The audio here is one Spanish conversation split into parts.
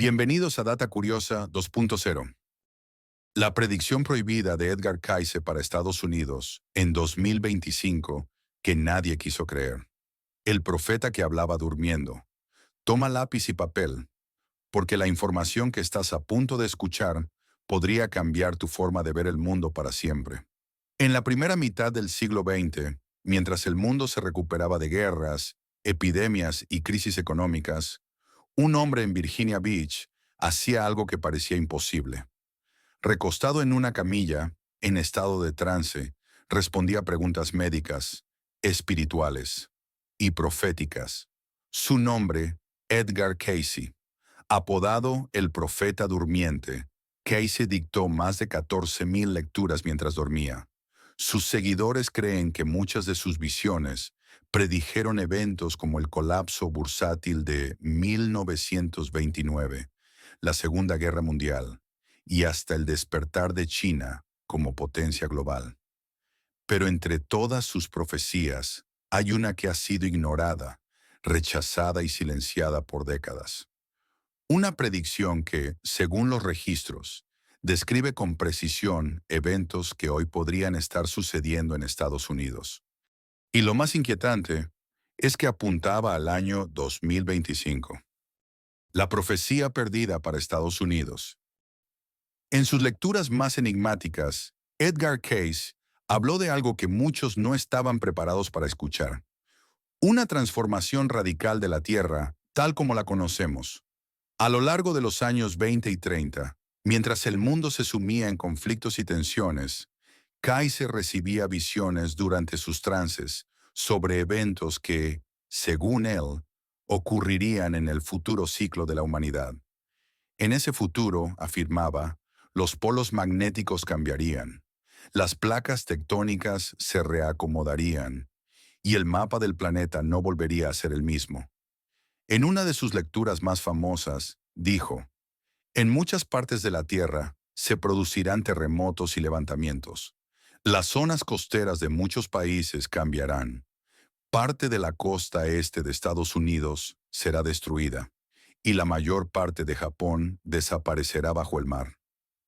Bienvenidos a Data Curiosa 2.0. La predicción prohibida de Edgar Cayce para Estados Unidos en 2025 que nadie quiso creer. El profeta que hablaba durmiendo. Toma lápiz y papel, porque la información que estás a punto de escuchar podría cambiar tu forma de ver el mundo para siempre. En la primera mitad del siglo XX, mientras el mundo se recuperaba de guerras, epidemias y crisis económicas, un hombre en Virginia Beach hacía algo que parecía imposible. Recostado en una camilla, en estado de trance, respondía a preguntas médicas, espirituales y proféticas. Su nombre, Edgar Cayce. Apodado el Profeta Durmiente, Cayce dictó más de 14,000 lecturas mientras dormía. Sus seguidores creen que muchas de sus visiones predijeron eventos como el colapso bursátil de 1929, la Segunda Guerra Mundial, y hasta el despertar de China como potencia global. Pero entre todas sus profecías, hay una que ha sido ignorada, rechazada y silenciada por décadas. Una predicción que, según los registros, describe con precisión eventos que hoy podrían estar sucediendo en Estados Unidos. Y lo más inquietante es que apuntaba al año 2025. La profecía perdida para Estados Unidos. En sus lecturas más enigmáticas, Edgar Cayce habló de algo que muchos no estaban preparados para escuchar. Una transformación radical de la Tierra, tal como la conocemos. A lo largo de los años 20 y 30, mientras el mundo se sumía en conflictos y tensiones, Cayce recibía visiones durante sus trances sobre eventos que, según él, ocurrirían en el futuro ciclo de la humanidad. En ese futuro, afirmaba, los polos magnéticos cambiarían, las placas tectónicas se reacomodarían y el mapa del planeta no volvería a ser el mismo. En una de sus lecturas más famosas, dijo, en muchas partes de la Tierra se producirán terremotos y levantamientos. Las zonas costeras de muchos países cambiarán. Parte de la costa este de Estados Unidos será destruida y la mayor parte de Japón desaparecerá bajo el mar.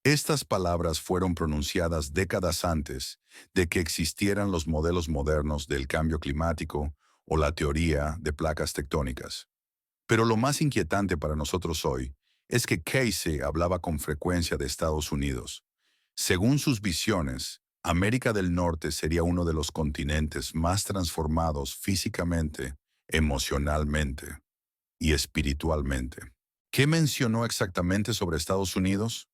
Estas palabras fueron pronunciadas décadas antes de que existieran los modelos modernos del cambio climático o la teoría de placas tectónicas. Pero lo más inquietante para nosotros hoy es que Cayce hablaba con frecuencia de Estados Unidos. Según sus visiones, América del Norte sería uno de los continentes más transformados físicamente, emocionalmente y espiritualmente. ¿Qué mencionó exactamente sobre Estados Unidos?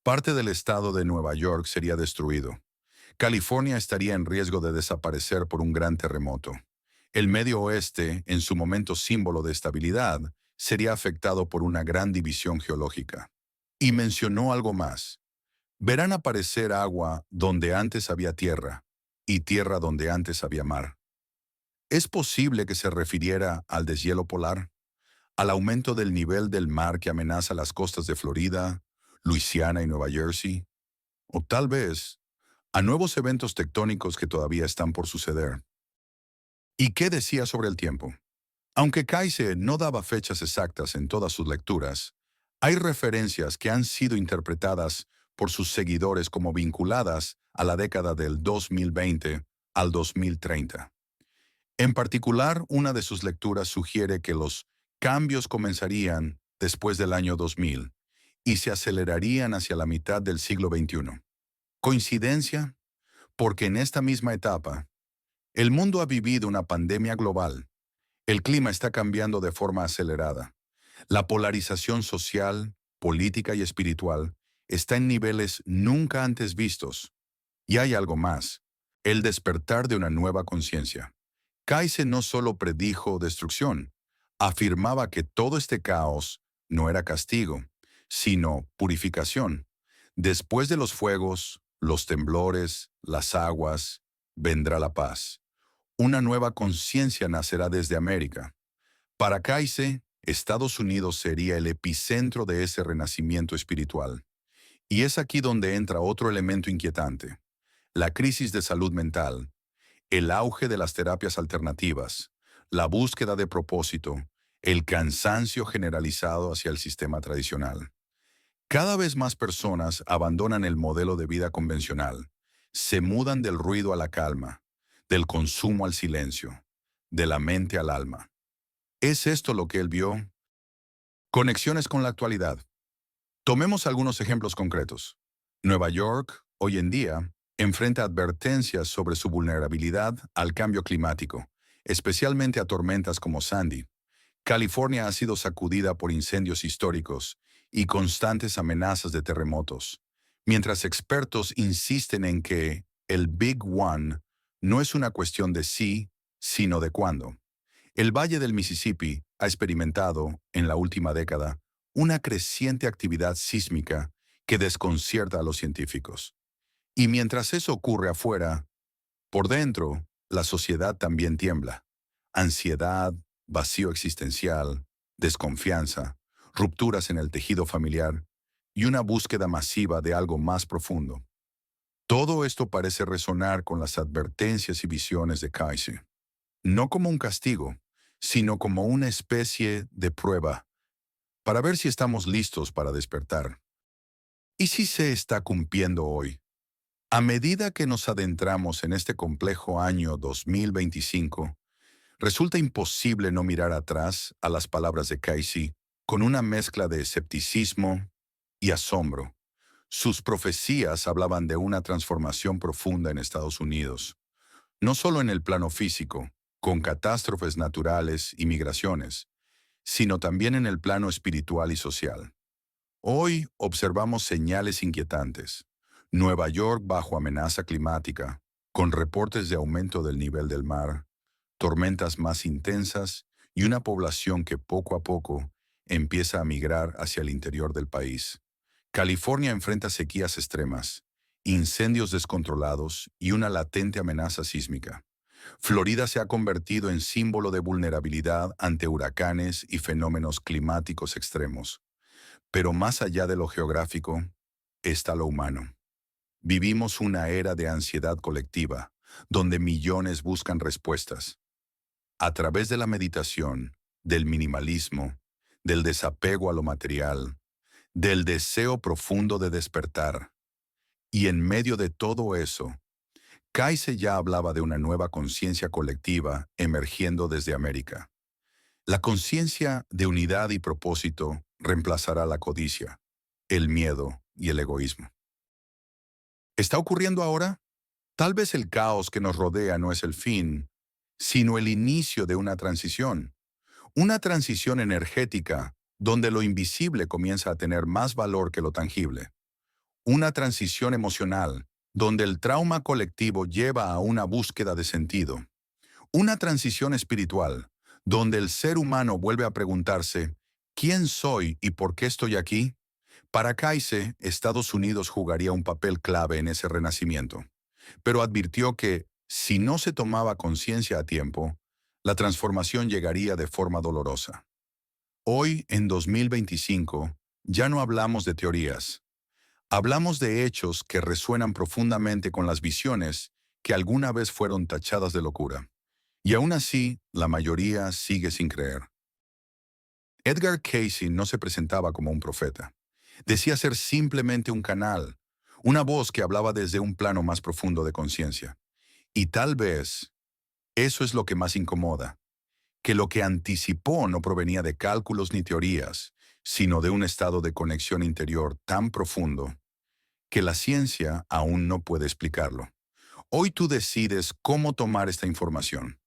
Parte del estado de Nueva York sería destruido. California estaría en riesgo de desaparecer por un gran terremoto. El Medio Oeste, en su momento símbolo de estabilidad, sería afectado por una gran división geológica. Y mencionó algo más. Verán aparecer agua donde antes había tierra, y tierra donde antes había mar. ¿Es posible que se refiriera al deshielo polar? ¿Al aumento del nivel del mar que amenaza las costas de Florida, Luisiana y Nueva Jersey? O tal vez a nuevos eventos tectónicos que todavía están por suceder. ¿Y qué decía sobre el tiempo? Aunque Cayce no daba fechas exactas en todas sus lecturas, hay referencias que han sido interpretadas por sus seguidores como vinculadas a la década del 2020 al 2030. En particular, una de sus lecturas sugiere que los cambios comenzarían después del año 2000 y se acelerarían hacia la mitad del siglo XXI. ¿Coincidencia? Porque en esta misma etapa, el mundo ha vivido una pandemia global. El clima está cambiando de forma acelerada. La polarización social, política y espiritual está en niveles nunca antes vistos. Y hay algo más, el despertar de una nueva conciencia. Cayce no solo predijo destrucción, afirmaba que todo este caos no era castigo, sino purificación. Después de los fuegos, los temblores, las aguas, vendrá la paz. Una nueva conciencia nacerá desde América. Para Cayce, Estados Unidos sería el epicentro de ese renacimiento espiritual. Y es aquí donde entra otro elemento inquietante, la crisis de salud mental, el auge de las terapias alternativas, la búsqueda de propósito, el cansancio generalizado hacia el sistema tradicional. Cada vez más personas abandonan el modelo de vida convencional, se mudan del ruido a la calma, del consumo al silencio, de la mente al alma. ¿Es esto lo que él vio? Conexiones con la actualidad. Tomemos algunos ejemplos concretos. Nueva York, hoy en día, enfrenta advertencias sobre su vulnerabilidad al cambio climático, especialmente a tormentas como Sandy. California ha sido sacudida por incendios históricos y constantes amenazas de terremotos, mientras expertos insisten en que el Big One no es una cuestión de sí, sino de cuándo. El Valle del Mississippi ha experimentado, en la última década, una creciente actividad sísmica que desconcierta a los científicos. Y mientras eso ocurre afuera, por dentro, la sociedad también tiembla. Ansiedad, vacío existencial, desconfianza, rupturas en el tejido familiar y una búsqueda masiva de algo más profundo. Todo esto parece resonar con las advertencias y visiones de Casey, no como un castigo, sino como una especie de prueba para ver si estamos listos para despertar. ¿Y si se está cumpliendo hoy? A medida que nos adentramos en este complejo año 2025, resulta imposible no mirar atrás a las palabras de Casey con una mezcla de escepticismo y asombro. Sus profecías hablaban de una transformación profunda en Estados Unidos, no solo en el plano físico, con catástrofes naturales y migraciones, sino también en el plano espiritual y social. Hoy observamos señales inquietantes. Nueva York bajo amenaza climática, con reportes de aumento del nivel del mar, tormentas más intensas y una población que poco a poco empieza a migrar hacia el interior del país. California enfrenta sequías extremas, incendios descontrolados y una latente amenaza sísmica. Florida se ha convertido en símbolo de vulnerabilidad ante huracanes y fenómenos climáticos extremos. Pero más allá de lo geográfico, está lo humano. Vivimos una era de ansiedad colectiva, donde millones buscan respuestas. A través de la meditación, del minimalismo, del desapego a lo material, del deseo profundo de despertar. Y en medio de todo eso, Kaiser ya hablaba de una nueva conciencia colectiva emergiendo desde América. La conciencia de unidad y propósito reemplazará la codicia, el miedo y el egoísmo. ¿Está ocurriendo ahora? Tal vez el caos que nos rodea no es el fin, sino el inicio de una transición energética donde lo invisible comienza a tener más valor que lo tangible, una transición emocional donde el trauma colectivo lleva a una búsqueda de sentido, una transición espiritual donde el ser humano vuelve a preguntarse, ¿quién soy y por qué estoy aquí? Para Kaiser, Estados Unidos jugaría un papel clave en ese renacimiento, pero advirtió que, si no se tomaba conciencia a tiempo, la transformación llegaría de forma dolorosa. Hoy, en 2025, ya no hablamos de teorías. Hablamos de hechos que resuenan profundamente con las visiones que alguna vez fueron tachadas de locura. Y aún así, la mayoría sigue sin creer. Edgar Casey no se presentaba como un profeta. Decía ser simplemente un canal, una voz que hablaba desde un plano más profundo de conciencia. Y tal vez eso es lo que más incomoda, que lo que anticipó no provenía de cálculos ni teorías, sino de un estado de conexión interior tan profundo que la ciencia aún no puede explicarlo. Hoy tú decides cómo tomar esta información.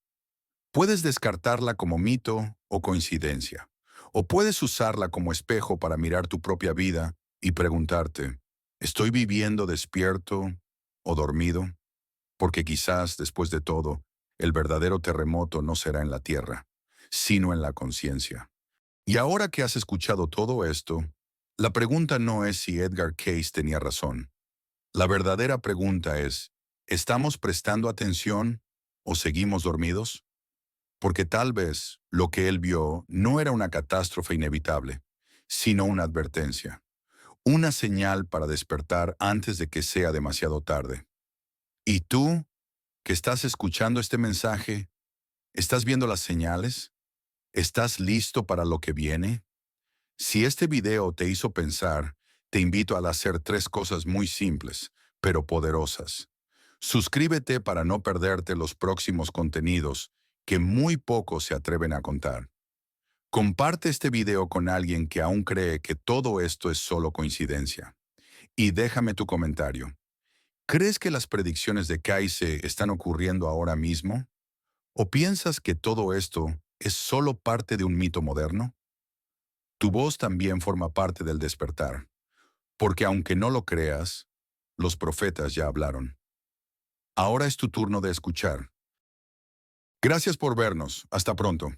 Puedes descartarla como mito o coincidencia, o puedes usarla como espejo para mirar tu propia vida y preguntarte, ¿estoy viviendo despierto o dormido? Porque quizás, después de todo, el verdadero terremoto no será en la tierra, sino en la conciencia. Y ahora que has escuchado todo esto, la pregunta no es si Edgar Cayce tenía razón. La verdadera pregunta es, ¿estamos prestando atención o seguimos dormidos? Porque tal vez lo que él vio no era una catástrofe inevitable, sino una advertencia, una señal para despertar antes de que sea demasiado tarde. ¿Y tú, que estás escuchando este mensaje, estás viendo las señales? ¿Estás listo para lo que viene? Si este video te hizo pensar, te invito a hacer tres cosas muy simples, pero poderosas. Suscríbete para no perderte los próximos contenidos que muy pocos se atreven a contar. Comparte este video con alguien que aún cree que todo esto es solo coincidencia. Y déjame tu comentario. ¿Crees que las predicciones de Kaiser están ocurriendo ahora mismo? ¿O piensas que todo esto es solo parte de un mito moderno? Tu voz también forma parte del despertar, porque aunque no lo creas, los profetas ya hablaron. Ahora es tu turno de escuchar. Gracias por vernos. Hasta pronto.